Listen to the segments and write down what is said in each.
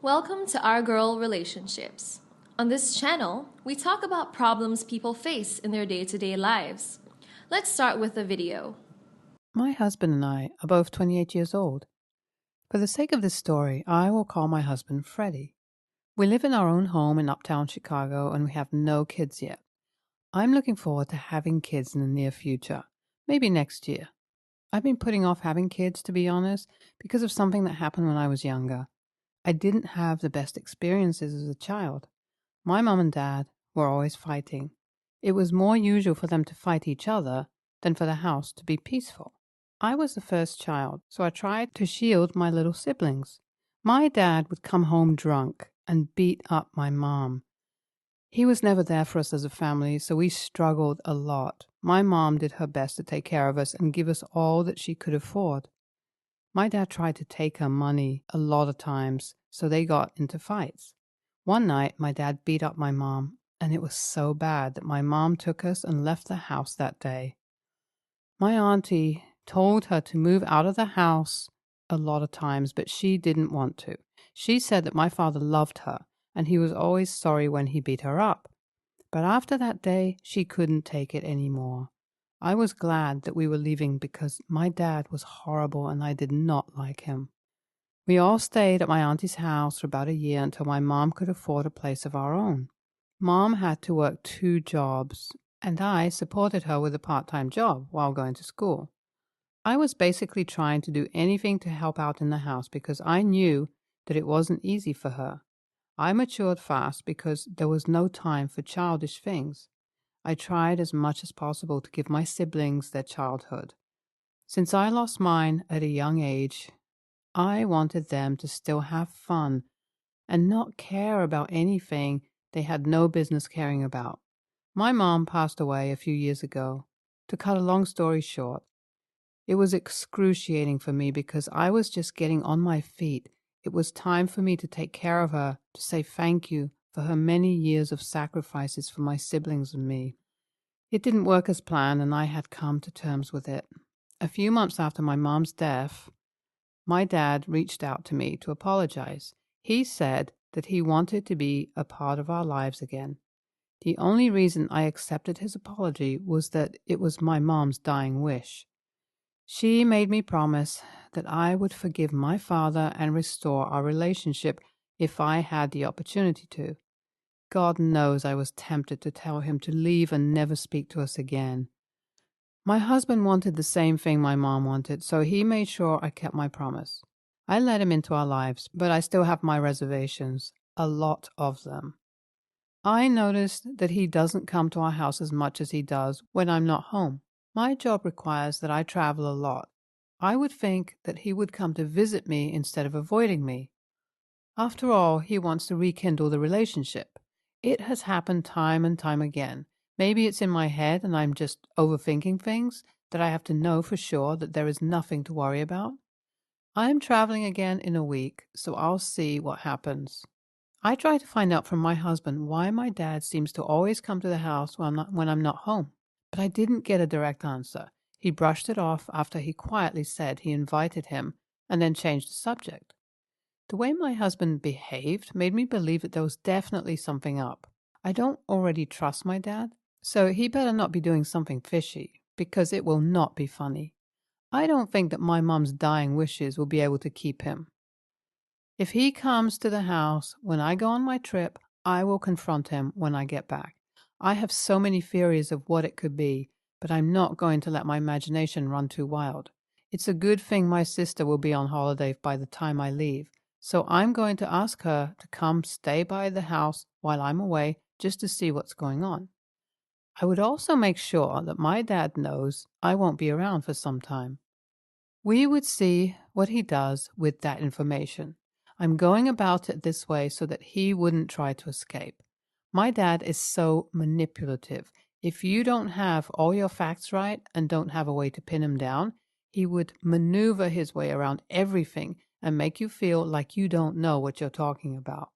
Welcome to Our Girl Relationships. On this channel, we talk about problems people face in their day-to-day lives. Let's start with a video. My husband and I are both 28 years old. For the sake of this story, I will call my husband Freddie. We live in our own home in uptown Chicago and we have no kids yet. I'm looking forward to having kids in the near future, maybe next year. I've been putting off having kids, to be honest, because of something that happened when I was younger. I didn't have the best experiences as a child. My mom and dad were always fighting. It was more usual for them to fight each other than for the house to be peaceful. I was the first child, so I tried to shield my little siblings. My dad would come home drunk and beat up my mom. He was never there for us as a family, so we struggled a lot. My mom did her best to take care of us and give us all that she could afford. My dad tried to take her money a lot of times, so they got into fights. One night, my dad beat up my mom, and it was so bad that my mom took us and left the house that day. My auntie told her to move out of the house a lot of times, but she didn't want to. She said that my father loved her, and he was always sorry when he beat her up. But after that day, she couldn't take it anymore. I was glad that we were leaving because my dad was horrible and I did not like him. We all stayed at my auntie's house for about a year until my mom could afford a place of our own. Mom had to work 2 jobs, and I supported her with a part-time job while going to school. I was basically trying to do anything to help out in the house because I knew that it wasn't easy for her. I matured fast because there was no time for childish things. I tried as much as possible to give my siblings their childhood. Since I lost mine at a young age, I wanted them to still have fun and not care about anything they had no business caring about. My mom passed away a few years ago. To cut a long story short, it was excruciating for me because I was just getting on my feet. It was time for me to take care of her, to say thank you for her many years of sacrifices for my siblings and me. It didn't work as planned, and I had come to terms with it. A few months after my mom's death, my dad reached out to me to apologize. He said that he wanted to be a part of our lives again. The only reason I accepted his apology was that it was my mom's dying wish. She made me promise that I would forgive my father and restore our relationship if I had the opportunity to. God knows I was tempted to tell him to leave and never speak to us again. My husband wanted the same thing my mom wanted, so he made sure I kept my promise. I let him into our lives, but I still have my reservations, a lot of them. I noticed that he doesn't come to our house as much as he does when I'm not home. My job requires that I travel a lot. I would think that he would come to visit me instead of avoiding me. After all, he wants to rekindle the relationship. It has happened time and time again. Maybe it's in my head and I'm just overthinking things that I have to know for sure that there is nothing to worry about. I'm traveling again in a week, so I'll see what happens. I try to find out from my husband why my dad seems to always come to the house when I'm not home, but I didn't get a direct answer. He brushed it off after he quietly said he invited him and then changed the subject. The way my husband behaved made me believe that there was definitely something up. I don't already trust my dad, so he better not be doing something fishy, because it will not be funny. I don't think that my mom's dying wishes will be able to keep him. If he comes to the house when I go on my trip, I will confront him when I get back. I have so many theories of what it could be, but I'm not going to let my imagination run too wild. It's a good thing my sister will be on holiday by the time I leave, so I'm going to ask her to come stay by the house while I'm away just to see what's going on. I would also make sure that my dad knows I won't be around for some time. We would see what he does with that information. I'm going about it this way so that he wouldn't try to escape. My dad is so manipulative. If you don't have all your facts right and don't have a way to pin him down, he would maneuver his way around everything and make you feel like you don't know what you're talking about.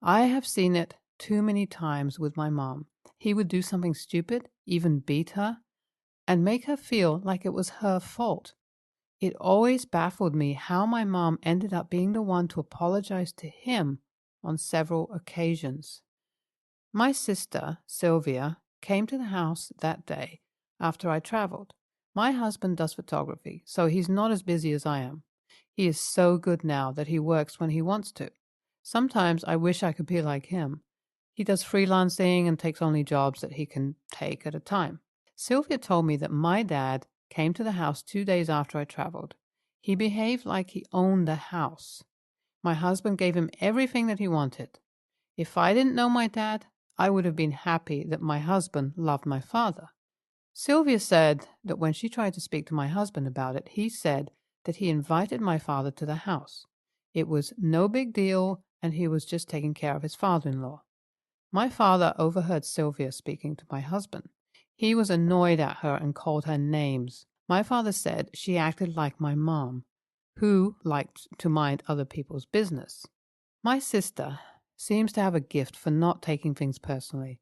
I have seen it too many times with my mom. He would do something stupid, even beat her, and make her feel like it was her fault. It always baffled me how my mom ended up being the one to apologize to him on several occasions. My sister, Sylvia, came to the house that day after I traveled. My husband does photography, so he's not as busy as I am. He is so good now that he works when he wants to. Sometimes I wish I could be like him. He does freelancing and takes only jobs that he can take at a time. Sylvia told me that my dad came to the house 2 days after I traveled. He behaved like he owned the house. My husband gave him everything that he wanted. If I didn't know my dad, I would have been happy that my husband loved my father. Sylvia said that when she tried to speak to my husband about it, he said that he invited my father to the house. It was no big deal, and he was just taking care of his father-in-law. My father overheard Sylvia speaking to my husband. He was annoyed at her and called her names. My father said she acted like my mom, who liked to mind other people's business. My sister seems to have a gift for not taking things personally.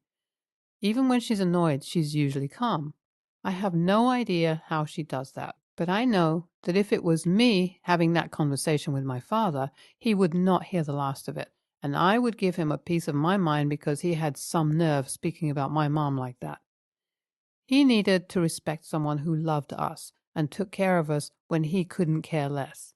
Even when she's annoyed, she's usually calm. I have no idea how she does that, but I know that if it was me having that conversation with my father, he would not hear the last of it, and I would give him a piece of my mind because he had some nerve speaking about my mom like that. He needed to respect someone who loved us and took care of us when he couldn't care less.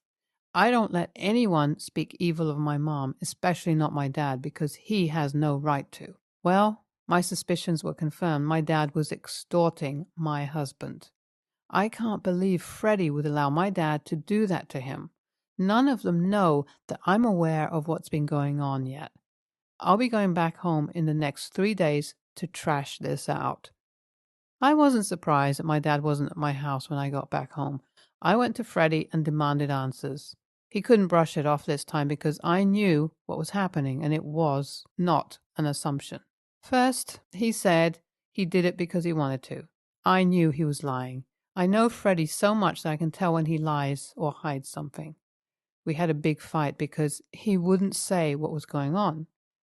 I don't let anyone speak evil of my mom, especially not my dad, because he has no right to. Well, my suspicions were confirmed. My dad was extorting my husband. I can't believe Freddie would allow my dad to do that to him. None of them know that I'm aware of what's been going on yet. I'll be going back home in the next 3 days to trash this out. I wasn't surprised that my dad wasn't at my house when I got back home. I went to Freddie and demanded answers. He couldn't brush it off this time because I knew what was happening and it was not an assumption. First, he said he did it because he wanted to. I knew he was lying. I know Freddie so much that I can tell when he lies or hides something. We had a big fight because he wouldn't say what was going on.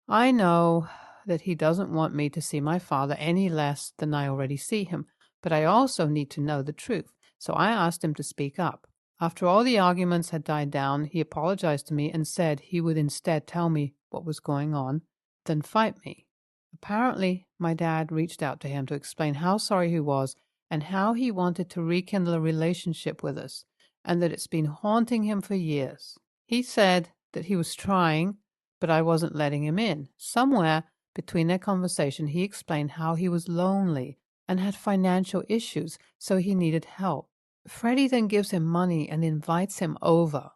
I know that he doesn't want me to see my father any less than I already see him, but I also need to know the truth, so I asked him to speak up. After all the arguments had died down, he apologized to me and said he would instead tell me what was going on, then fight me. Apparently, my dad reached out to him to explain how sorry he was and how he wanted to rekindle a relationship with us, and that it's been haunting him for years. He said that he was trying, but I wasn't letting him in. Somewhere between their conversation, he explained how he was lonely and had financial issues, so he needed help. Freddie then gives him money and invites him over.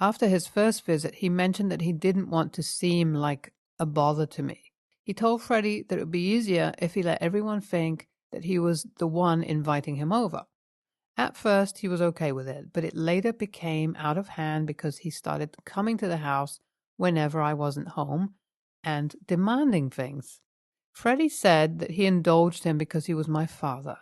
After his first visit, he mentioned that he didn't want to seem like a bother to me. He told Freddie that it would be easier if he let everyone think that he was the one inviting him over. At first, he was okay with it, but it later became out of hand because he started coming to the house whenever I wasn't home and demanding things. Freddie said that he indulged him because he was my father.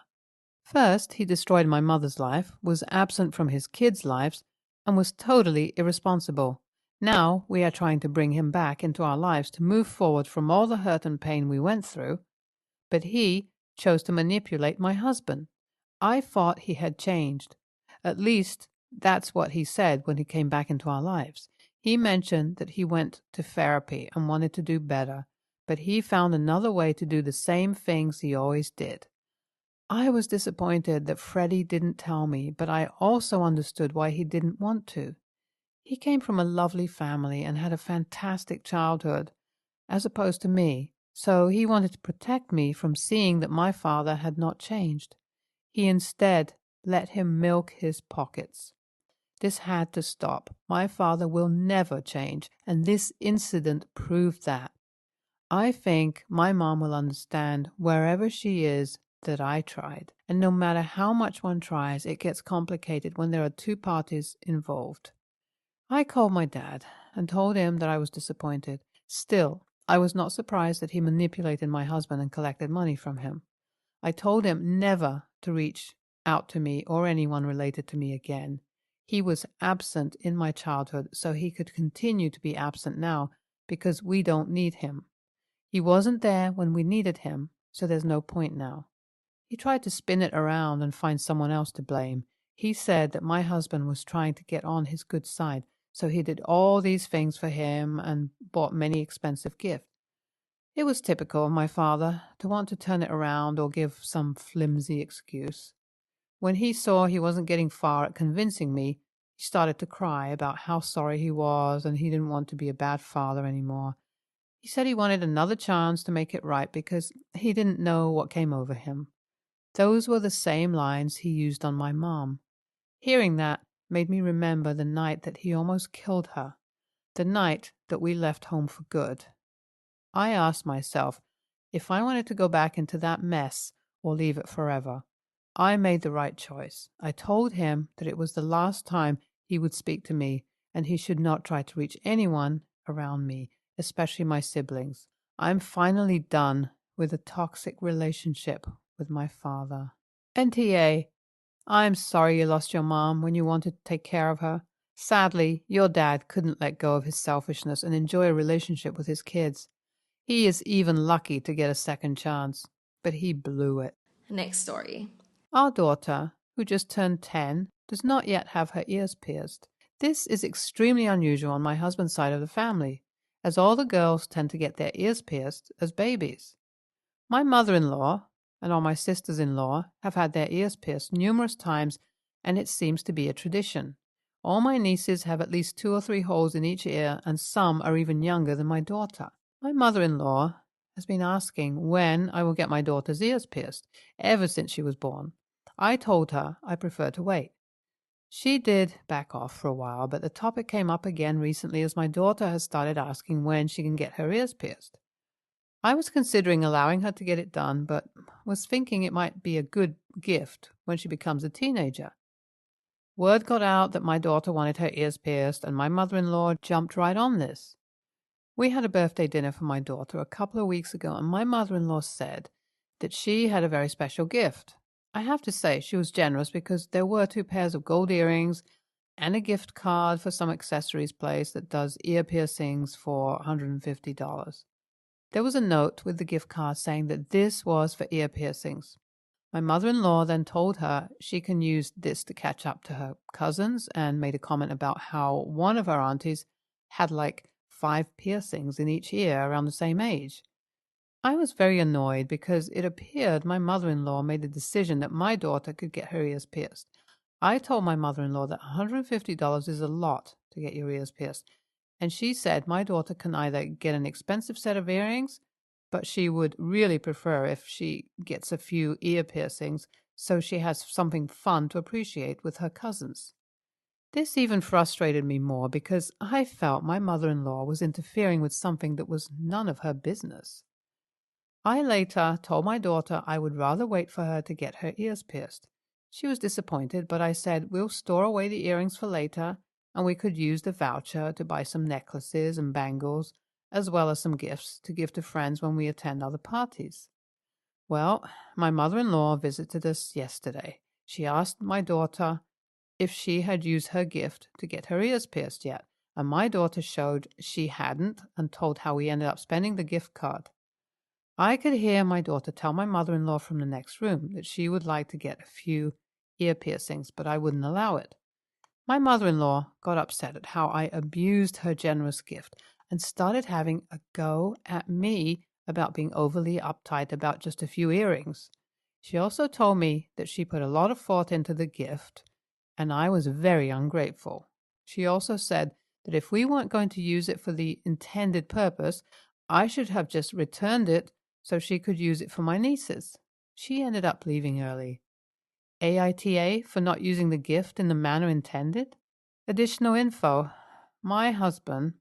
First, he destroyed my mother's life, was absent from his kids' lives, and was totally irresponsible. Now we are trying to bring him back into our lives to move forward from all the hurt and pain we went through, but he chose to manipulate my husband. I thought he had changed. At least that's what he said when he came back into our lives. He mentioned that he went to therapy and wanted to do better, but he found another way to do the same things he always did. I was disappointed that Freddie didn't tell me, but I also understood why he didn't want to. He came from a lovely family and had a fantastic childhood, as opposed to me, so he wanted to protect me from seeing that my father had not changed. He instead let him milk his pockets. This had to stop. My father will never change, and this incident proved that. I think my mom will understand wherever she is that I tried. And no matter how much one tries, it gets complicated when there are two parties involved. I called my dad and told him that I was disappointed. Still, I was not surprised that he manipulated my husband and collected money from him. I told him never to reach out to me or anyone related to me again. He was absent in my childhood, so he could continue to be absent now because we don't need him. He wasn't there when we needed him, so there's no point now. He tried to spin it around and find someone else to blame. He said that my husband was trying to get on his good side, so he did all these things for him and bought many expensive gifts. It was typical of my father to want to turn it around or give some flimsy excuse. When he saw he wasn't getting far at convincing me, he started to cry about how sorry he was and he didn't want to be a bad father anymore. He said he wanted another chance to make it right because he didn't know what came over him. Those were the same lines he used on my mom. Hearing that made me remember the night that he almost killed her, the night that we left home for good. I asked myself if I wanted to go back into that mess or leave it forever. I made the right choice. I told him that it was the last time he would speak to me and he should not try to reach anyone around me, especially my siblings. I'm finally done with a toxic relationship with my father. NTA, I'm sorry you lost your mom when you wanted to take care of her. Sadly, your dad couldn't let go of his selfishness and enjoy a relationship with his kids. He is even lucky to get a second chance, but he blew it. Next story. Our daughter, who just turned 10, does not yet have her ears pierced. This is extremely unusual on my husband's side of the family, as all the girls tend to get their ears pierced as babies. My mother-in-law and all my sisters-in-law have had their ears pierced numerous times, and it seems to be a tradition. All my nieces have at least 2 or 3 holes in each ear, and some are even younger than my daughter. My mother-in-law has been asking when I will get my daughter's ears pierced, ever since she was born. I told her I prefer to wait. She did back off for a while, but the topic came up again recently as my daughter has started asking when she can get her ears pierced. I was considering allowing her to get it done, but was thinking it might be a good gift when she becomes a teenager. Word got out that my daughter wanted her ears pierced, and my mother-in-law jumped right on this. We had a birthday dinner for my daughter a couple of weeks ago, and my mother-in-law said that she had a very special gift. I have to say she was generous because there were 2 pairs of gold earrings and a gift card for some accessories place that does ear piercings for $150. There was a note with the gift card saying that this was for ear piercings. My mother-in-law then told her she can use this to catch up to her cousins and made a comment about how one of her aunties had like 5 piercings in each ear around the same age. I was very annoyed because it appeared my mother-in-law made the decision that my daughter could get her ears pierced. I told my mother-in-law that $150 is a lot to get your ears pierced, and she said my daughter can either get an expensive set of earrings, but she would really prefer if she gets a few ear piercings so she has something fun to appreciate with her cousins. This even frustrated me more because I felt my mother-in-law was interfering with something that was none of her business. I later told my daughter I would rather wait for her to get her ears pierced. She was disappointed, but I said we'll store away the earrings for later, and we could use the voucher to buy some necklaces and bangles, as well as some gifts to give to friends when we attend other parties. Well, my mother-in-law visited us yesterday. She asked my daughter if she had used her gift to get her ears pierced yet, and my daughter showed she hadn't and told how we ended up spending the gift card. I could hear my daughter tell my mother-in-law from the next room that she would like to get a few ear piercings, but I wouldn't allow it. My mother-in-law got upset at how I abused her generous gift and started having a go at me about being overly uptight about just a few earrings. She also told me that she put a lot of thought into the gift, and I was very ungrateful. She also said that if we weren't going to use it for the intended purpose, I should have just returned it so she could use it for my nieces. She ended up leaving early. AITA for not using the gift in the manner intended? Additional info. My husband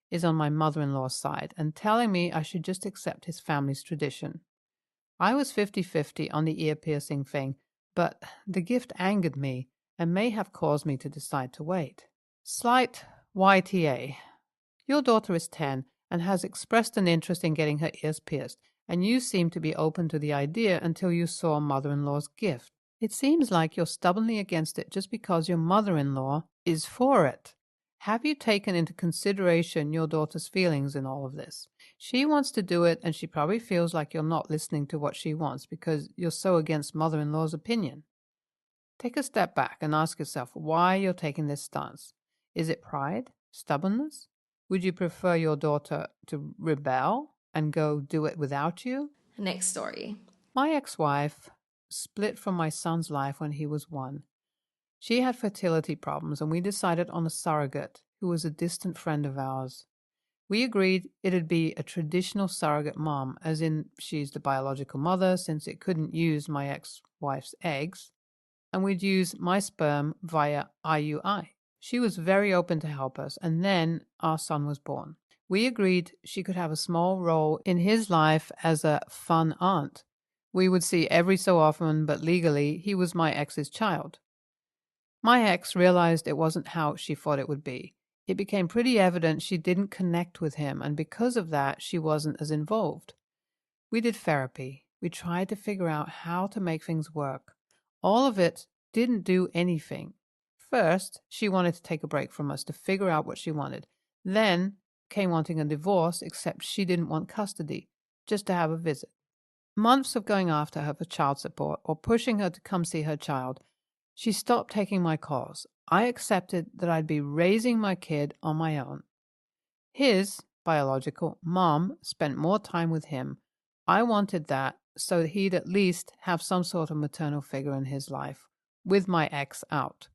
is on my mother-in-law's side and telling me I should just accept his family's tradition. I was 50-50 on the ear piercing thing, but the gift angered me and may have caused me to decide to wait. Slight YTA. Your daughter is 10 and has expressed an interest in getting her ears pierced, and you seem to be open to the idea until you saw mother-in-law's gift. It seems like you're stubbornly against it just because your mother-in-law is for it. Have you taken into consideration your daughter's feelings in all of this? She wants to do it, and she probably feels like you're not listening to what she wants because you're so against mother-in-law's opinion. Take a step back and ask yourself why you're taking this stance. Is it pride? Stubbornness? Would you prefer your daughter to rebel and go do it without you? Next story. My ex-wife split from my son's life when he was 1. She had fertility problems, and we decided on a surrogate who was a distant friend of ours. We agreed it'd be a traditional surrogate mom, as in she's the biological mother since it couldn't use my ex-wife's eggs, and we'd use my sperm via IUI. She was very open to help us, and then our son was born. We agreed she could have a small role in his life as a fun aunt. We would see every so often, but legally, he was my ex's child. My ex realized it wasn't how she thought it would be. It became pretty evident she didn't connect with him, and because of that, she wasn't as involved. We did therapy. We tried to figure out how to make things work. All of it didn't do anything. First, she wanted to take a break from us to figure out what she wanted. Then came wanting a divorce, except she didn't want custody, just to have a visit. Months of going after her for child support or pushing her to come see her child, she stopped taking my calls. I accepted that I'd be raising my kid on my own. His biological mom spent more time with him. I wanted that so that he'd at least have some sort of maternal figure in his life, with my ex out.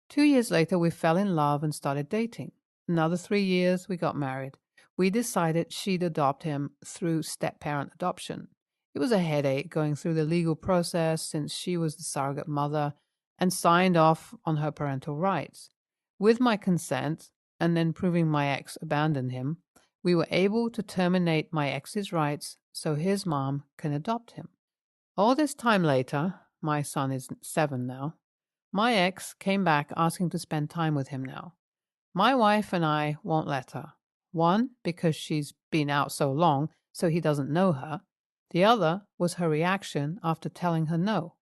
2 years later, we fell in love and started dating. Another 3 years, we got married. We decided she'd adopt him through step-parent adoption. It was a headache going through the legal process since she was the surrogate mother and signed off on her parental rights. With my consent, and then proving my ex abandoned him, we were able to terminate my ex's rights so his mom can adopt him. All this time later, my son is 7 now, my ex came back asking to spend time with him now. My wife and I won't let her. One, because she's been out so long, so he doesn't know her. The other was her reaction after telling her no.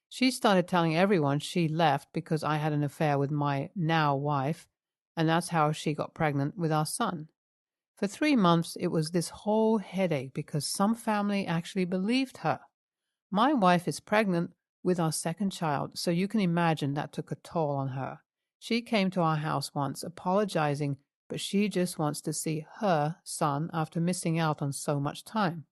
She started telling everyone she left because I had an affair with my now wife, and that's how she got pregnant with our son. For 3 months, it was this whole headache because some family actually believed her. My wife is pregnant with our second child, so you can imagine that took a toll on her. She came to our house once apologizing, but she just wants to see her son after missing out on so much time.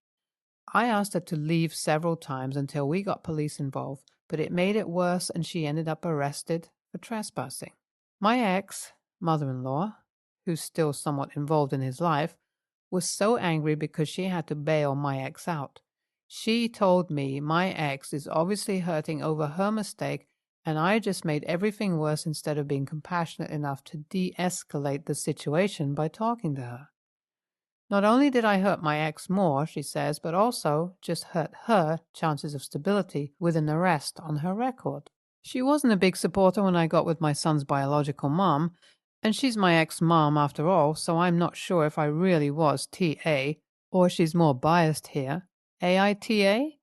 I asked her to leave several times until we got police involved, but it made it worse and she ended up arrested for trespassing. My ex, mother-in-law, who's still somewhat involved in his life, was so angry because she had to bail my ex out. She told me my ex is obviously hurting over her mistake and I just made everything worse instead of being compassionate enough to de-escalate the situation by talking to her. Not only did I hurt my ex more, she says, but also just hurt her chances of stability with an arrest on her record. She wasn't a big supporter when I got with my son's biological mom, and she's my ex-mom after all, so I'm not sure if I really was TA, or she's more biased here. AITA?